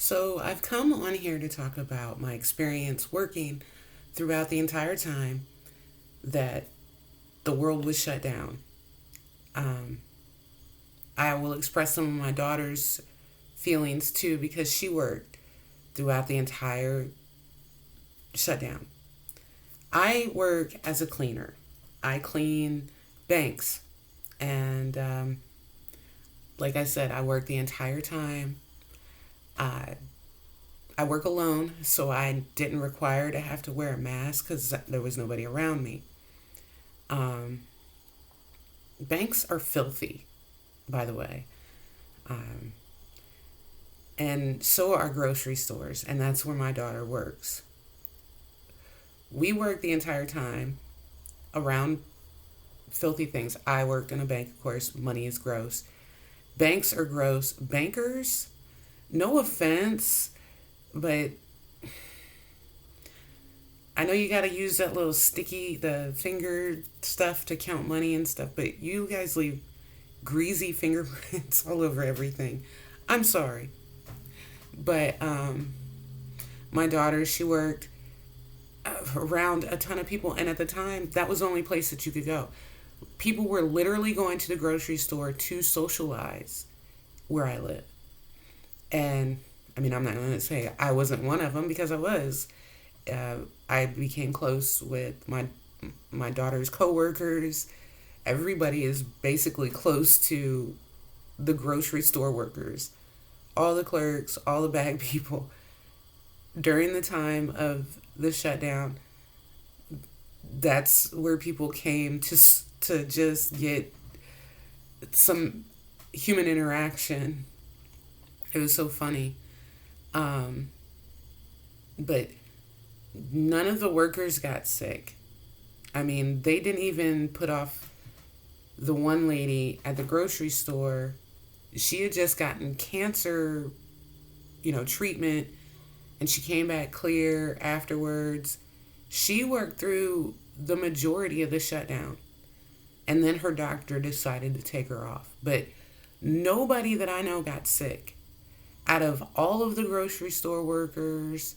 So, I've come on here to talk about my experience working throughout the entire time that the world was shut down. Um, I will express some of my daughter's feelings too because she worked throughout the entire shutdown. I work as a cleaner, I clean banks. And like I said, I work the entire time. I I work alone, so I didn't require to have to wear a mask because there was nobody around me. Um, Banks are filthy, by the way, um, and so are grocery stores, and that's where my daughter works. We work the entire time around filthy things. I worked in a bank, of course. Money is gross. Banks are gross. Bankers, no offense, but I know you got to use that little sticky, the finger stuff to count money and stuff, but you guys leave greasy fingerprints all over everything. I'm sorry. But my daughter, she worked around a ton of people, and at the time, that was the only place that you could go. People were literally going to the grocery store to socialize where I live. And I mean, I'm not going to say I wasn't one of them because I was. Uh, I became close with my daughter's coworkers. Everybody is basically close to the grocery store workers, all the clerks, all the bag people. During the time of the shutdown, that's where people came to just get some human interaction. It was so funny. Um, but none of the workers got sick. I mean, they didn't even put off the one lady at the grocery store. She had just gotten cancer, treatment, and she came back clear afterwards. She worked through the majority of the shutdown, and then her doctor decided to take her off. But nobody that I know got sick. Out of all of the grocery store workers,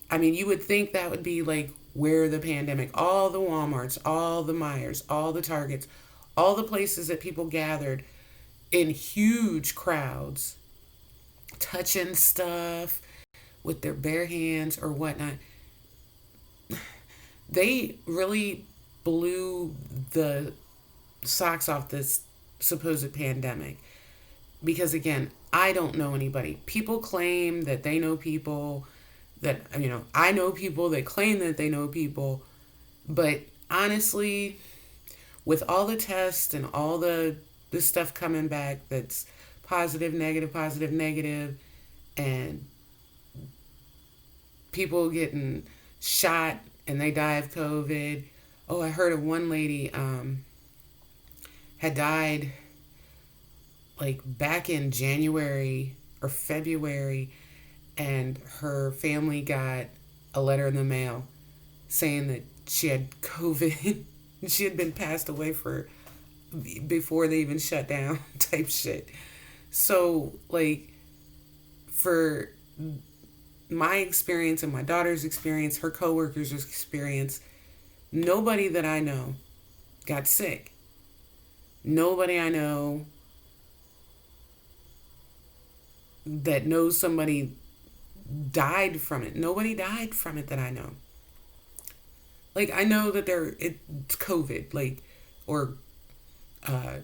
I mean, you would think that would be like where the pandemic, all the Walmarts, all the Myers, all the Targets, all the places that people gathered in huge crowds, touching stuff with their bare hands or whatnot. They really blew the socks off this supposed pandemic because, again, I don't know anybody. People claim that they know people that, I know people that claim that they know people, but honestly, with all the tests and all the stuff coming back that's positive, negative, and people getting shot and they die of COVID. Oh, I heard of one lady had died like back in January or February, and her family got a letter in the mail saying that she had COVID. She had been passed away for before they even shut down type shit. So, like, for my experience and my daughter's experience, her coworkers' experience, nobody that I know got sick. Nobody I know that knows somebody died from it. Nobody died from it that I know. Like, I know that it's COVID, like, or uh,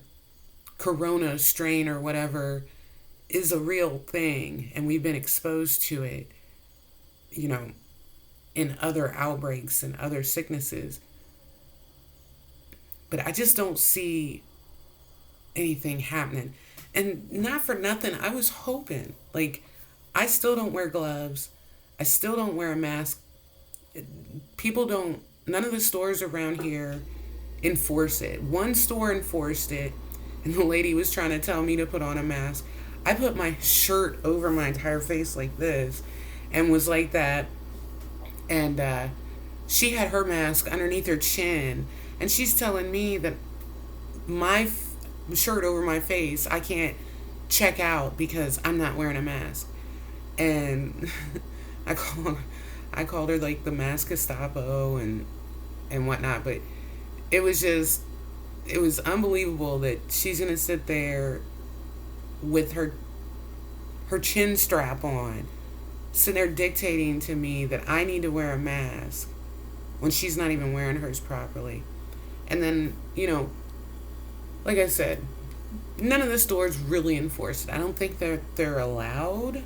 corona strain or whatever is a real thing, and we've been exposed to it, you know, in other outbreaks and other sicknesses. But I just don't see anything happening. And not for nothing, I was hoping, like, I still don't wear gloves. I still don't wear a mask. People don't, none of the stores around here enforce it. One store enforced it, and the lady was trying to tell me to put on a mask. I put my shirt over my entire face like this and was like that. And she had her mask underneath her chin, and she's telling me that my shirt over my face, I can't check out because I'm not wearing a mask. And I called I called her like the mask Gestapo and whatnot, but it was just it was unbelievable that she's gonna sit there with her chin strap on, sitting there dictating to me that I need to wear a mask when she's not even wearing hers properly. And then, like I said, none of the stores really enforce it. I don't think they're allowed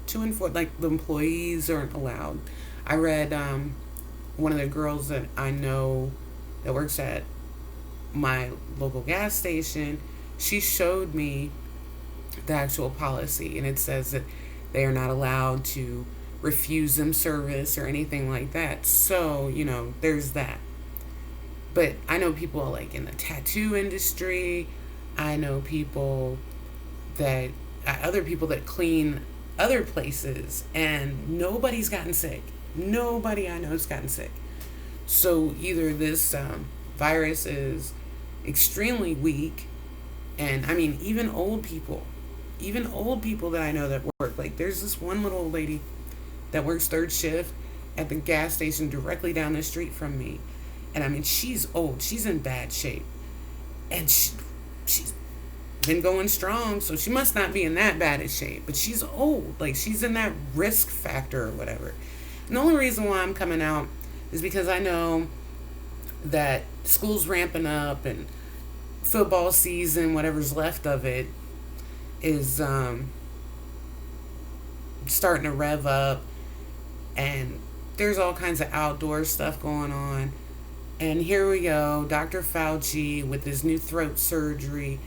to enforce. Like the employees aren't allowed. I read one of the girls that I know that works at my local gas station. She showed me the actual policy, and it says that they are not allowed to refuse them service or anything like that. So there's that. But I know people like in the tattoo industry. I know people that other people that clean other places, and nobody's gotten sick. Nobody I know has gotten sick. So either this virus is extremely weak, and I mean even old people that I know that work, like there's this one little old lady that works third shift at the gas station directly down the street from me. And I mean, she's old. She's in bad shape. And she's been going strong, so she must not be in that bad of shape. But she's old. Like, she's in that risk factor or whatever. And the only reason why I'm coming out is because I know that school's ramping up and football season, whatever's left of it, is starting to rev up. And there's all kinds of outdoor stuff going on. And here we go, Dr. Fauci with his new throat surgery.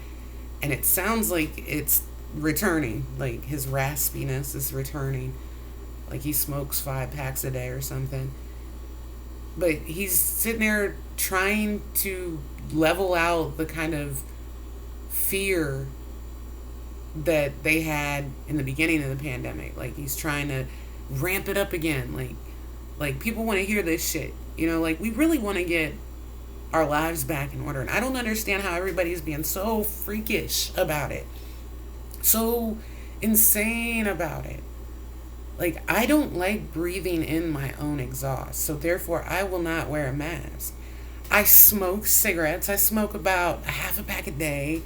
And it sounds like it's returning. Like his raspiness is returning. Like he smokes 5 packs a day or something. But he's sitting there trying to level out the kind of fear that they had in the beginning of the pandemic. Like he's trying to ramp it up again. Like people want to hear this shit. Like we really want to get our lives back in order. And I don't understand how everybody's being so freakish about it. So insane about it. Like I don't like breathing in my own exhaust. So therefore I will not wear a mask. I smoke cigarettes. I smoke about a half a pack a day.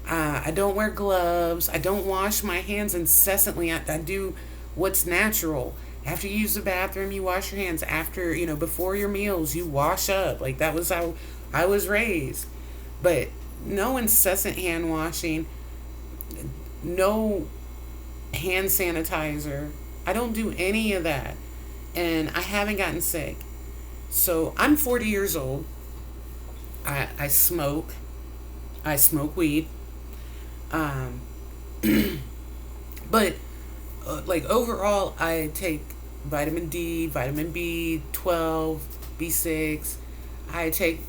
I don't wear gloves. I don't wash my hands incessantly. I do what's natural. After you use the bathroom, you wash your hands. After, before your meals, you wash up. Like, that was how I was raised. But no incessant hand washing, no hand sanitizer. I don't do any of that. And I haven't gotten sick. So I'm 40 years old. I smoke. I smoke weed. But, like, overall, I take vitamin D, vitamin B12, B6. I take,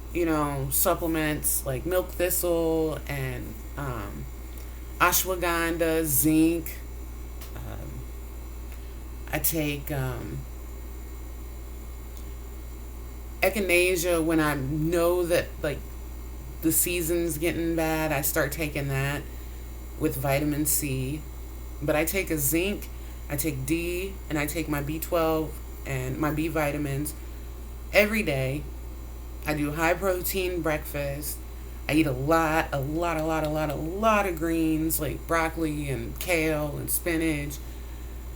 supplements like milk thistle and ashwagandha, zinc. I take echinacea when I know that, like, the season's getting bad. I start taking that with vitamin C. But I take a zinc, I take D, and I take my B12 and my B vitamins every day. I do high protein breakfast. I eat a lot of greens like broccoli and kale and spinach.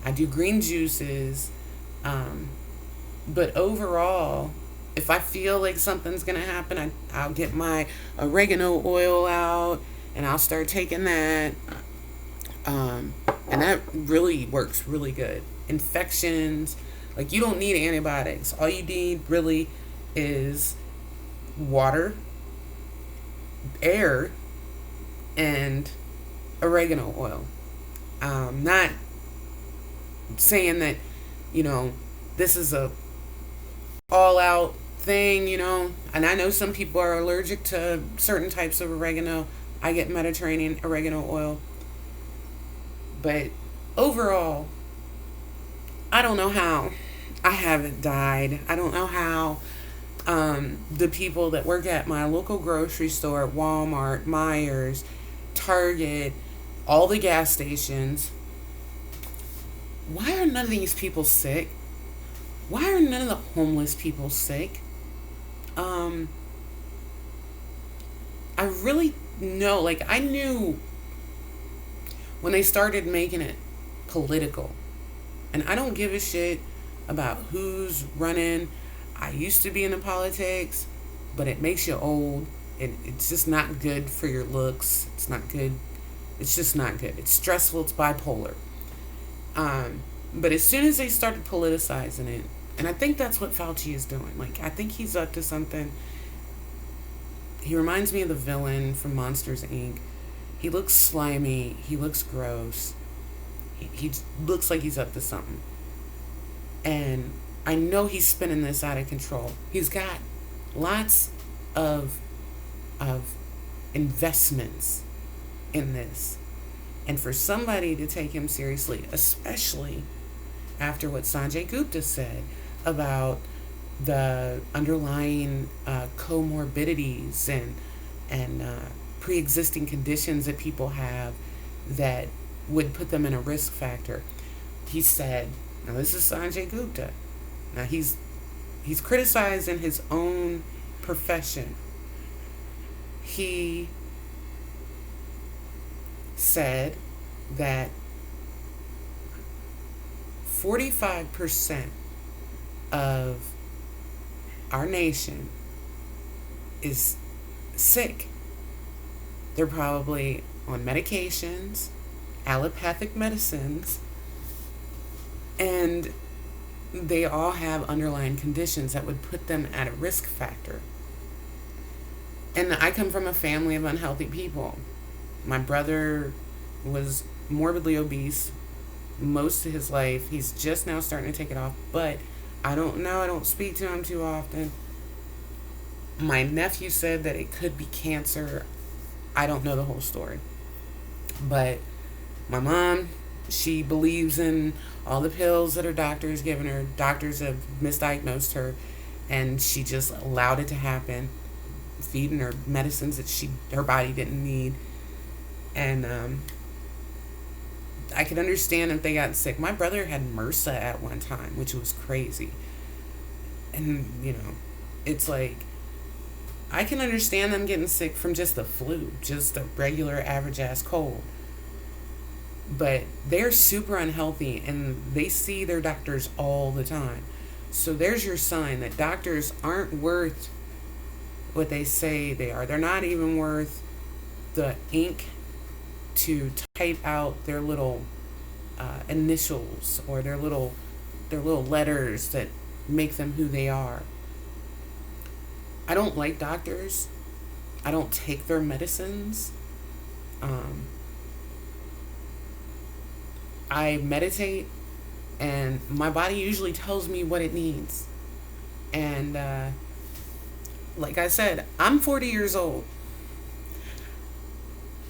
I do green juices. But overall, if I feel like something's going to happen, I'll get my oregano oil out and I'll start taking that. And that really works really good. Infections, like you don't need antibiotics. All you need really is water, air, and oregano oil. Not saying that, this is a all out thing, and I know some people are allergic to certain types of oregano. I get Mediterranean oregano oil. But overall, I don't know how I haven't died. I don't know how the people that work at my local grocery store, Walmart, Myers, Target, all the gas stations, Why are none of these people sick? Why are none of the homeless people sick? Um, I really know, like, I knew when they started making it political. And I don't give a shit about who's running. I used to be into politics, but it makes you old. It's just not good for your looks. It's not good. It's just not good. It's stressful. It's bipolar. Um, but as soon as they started politicizing it, and I think that's what Fauci is doing. Like, I think he's up to something. He reminds me of the villain from Monsters Inc. He looks slimy. He looks gross. He looks like he's up to something. And I know he's spinning this out of control. He's got lots of of investments in this. And for somebody to take him seriously, especially after what Sanjay Gupta said about the underlying comorbidities and pre-existing conditions that people have that would put them in a risk factor. He said, now this is Sanjay Gupta. Now he's criticized in his own profession. He said that 45% of our nation is sick. They're probably on medications, allopathic medicines, and they all have underlying conditions that would put them at a risk factor. And I come from a family of unhealthy people. My brother was morbidly obese most of his life. He's just now starting to take it off, but I don't know. I don't speak to him too often. My nephew said that it could be cancer. I don't know the whole story. But my mom, she believes in all the pills that her doctor's given her. Doctors have misdiagnosed her, and she just allowed it to happen, feeding her medicines that her body didn't need. And I could understand if they got sick. My brother had MRSA at one time, which was crazy. And, it's like, I can understand them getting sick from just the flu, just a regular average ass cold. But they're super unhealthy and they see their doctors all the time. So there's your sign that doctors aren't worth what they say they are. They're not even worth the ink to type out their little initials or their little letters that make them who they are. I don't like doctors. I don't take their medicines. I meditate, and my body usually tells me what it needs. And like I said, I'm 40 years old.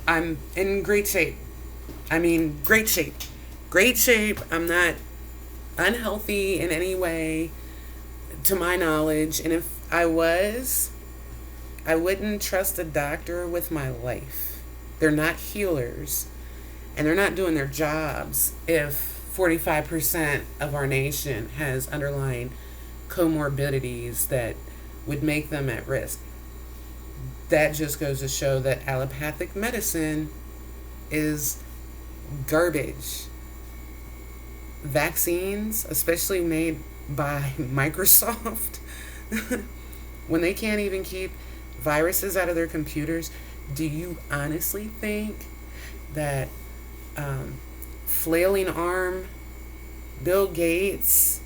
I'm in great shape. I mean, great shape. Great shape. I'm not unhealthy in any way, to my knowledge. And if I was, I wouldn't trust a doctor with my life. They're not healers, and they're not doing their jobs if 45% of our nation has underlying comorbidities that would make them at risk. That just goes to show that allopathic medicine is garbage. Vaccines, especially made by Microsoft, when they can't even keep viruses out of their computers, do you honestly think that flailing arm Bill Gates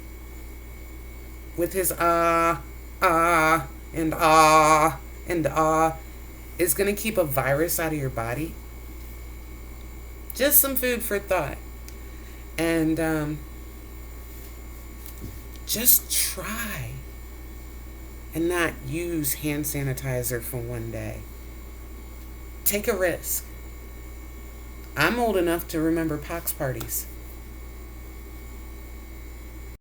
with his and is going to keep a virus out of your body? Just some food for thought. And just try and not use hand sanitizer for one day. Take a risk. I'm old enough to remember pox parties.